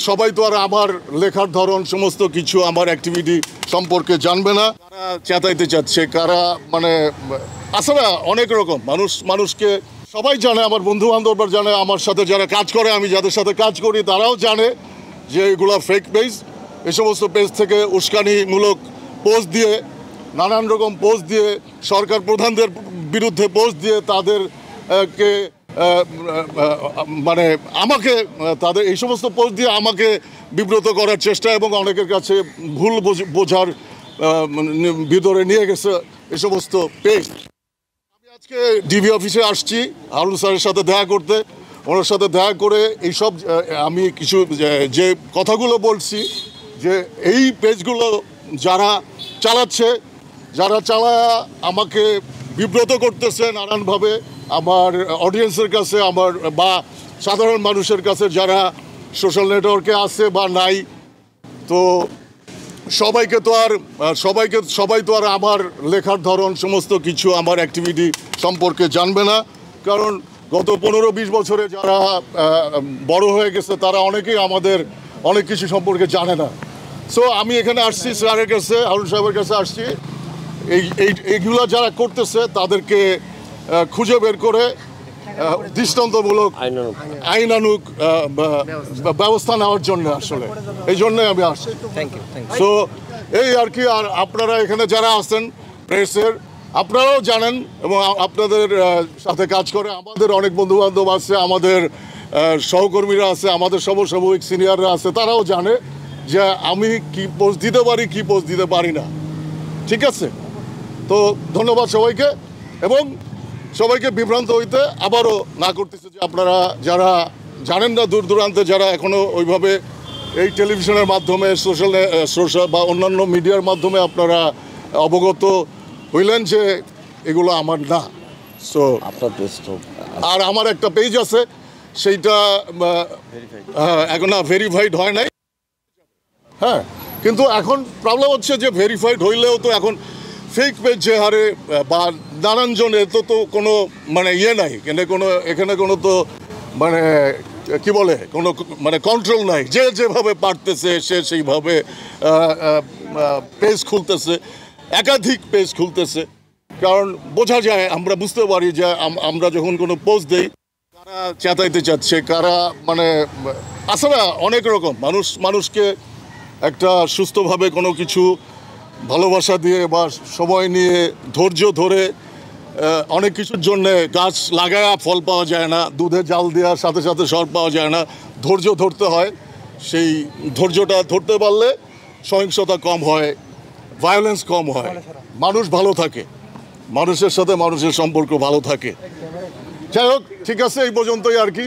সবাই তো আর আমার লেখার ধরন সমস্ত কিছু আমার অ্যাক্টিভিটি সম্পর্কে জানবে না। কারা চেতাইতে চাচ্ছে, কারা মানে আসলে অনেক রকম মানুষকে সবাই জানে, আমার বন্ধু বান্ধবরা জানে, আমার সাথে যারা কাজ করে, আমি যাদের সাথে কাজ করি তারাও জানে যে এগুলো ফেক পেজ। এই সমস্ত পেজ থেকে উস্কানিমূলক পোস্ট দিয়ে, নানান রকম পোস্ট দিয়ে, সরকার প্রধানদের বিরুদ্ধে পোস্ট দিয়ে তাদেরকে মানে আমাকে তাদের এই সমস্ত পোস্ট দিয়ে আমাকে বিব্রত করার চেষ্টা এবং অনেকের কাছে ভুল বোঝার ভিতরে নিয়ে গেছে এই সমস্ত পেজ। আমি আজকে ডিবি অফিসে আসছি হারুন স্যারের সাথে দেখা করতে। ওনার সাথে দেখা করে এইসব আমি কিছু যে কথাগুলো বলছি যে এই পেজগুলো যারা চালাচ্ছে, যারা আমাকে বিব্রত করতেছে নানানভাবে আমার অডিয়েন্সের কাছে, আমার বা সাধারণ মানুষের কাছে যারা সোশ্যাল নেটওয়ার্কে আছে বা নাই, তো সবাই তো আর আমার লেখার ধরন সমস্ত কিছু আমার অ্যাক্টিভিটি সম্পর্কে জানবে না। কারণ গত 15-20 বছরে যারা বড় হয়ে গেছে তারা অনেকেই আমাদের অনেক কিছু সম্পর্কে জানে না। সো আমি এখানে আসছি স্যারের কাছে, হারুন সাহেবের কাছে আসছি এইগুলো যারা করতেছে তাদেরকে খুঁজে বের করে দৃষ্টান্তমূলক আইনানুগ ব্যবস্থা নেওয়ার জন্য আসলে এই জন্যই আমি আসছি। সো এই আর কি। আর আপনারা এখানে যারা আছেন প্রেসের, আপনারাও জানেন এবং আপনাদের সাথে কাজ করে আমাদের অনেক বন্ধু বান্ধব আছে, আমাদের সহকর্মীরা আছে, আমাদের সমসাময়িক সিনিয়ররা আছে, তারাও জানে যে আমি কি পোস্ট দিতে পারি, কি পোস্ট দিতে পারি না। ঠিক আছে, তো ধন্যবাদ সবাইকে এবং সবাইকে বিভ্রান্ত হইতে আবারও না করতেছে যে আপনারা যারা জানেন না, দূর দূরান্তে যারা এখনও ওইভাবে এই টেলিভিশনের মাধ্যমে সোশ্যাল বা অন্যান্য মিডিয়ার মাধ্যমে আপনারা অবগত হইলেন যে এগুলো আমার না। সো আর আমার একটা পেজ আছে, সেইটা এখন না ভেরিফাইড হয় নাই। হ্যাঁ, কিন্তু এখন প্রবলেম হচ্ছে যে ভেরিফাইড হইলেও তো এখন ফেক পেজ যে হারে বা নানান জনের তো কোনো মানে নাই, এখানে কোনো তো মানে কি বলে কোনো মানে কন্ট্রোল নাই। যেভাবে পারতেছে সে সেইভাবে পেজ খুলতেছে, একাধিক পেজ খুলতেছে। কারণ বোঝা যায়, আমরা বুঝতে পারি যে আমরা যখন কোনো পোস্ট দিই কারা চেতাইতে চাচ্ছে, কারা মানে আসলে অনেক রকম মানুষকে একটা সুস্থভাবে কোনো কিছু ভালোবাসা দিয়ে বা সময় নিয়ে ধৈর্য ধরে অনেক কিছুর জন্যে গাছ লাগায়া ফল পাওয়া যায় না, দুধে জাল দেওয়ার সাথে সাথে সর পাওয়া যায় না, ধৈর্য ধরতে হয়। সেই ধৈর্যটা ধরতে পারলে সহিংসতা কম হয়, ভায়োলেন্স কম হয়, মানুষ ভালো থাকে, মানুষের সাথে মানুষের সম্পর্ক ভালো থাকে। যাই হোক, ঠিক আছে, এই পর্যন্তই আর কি।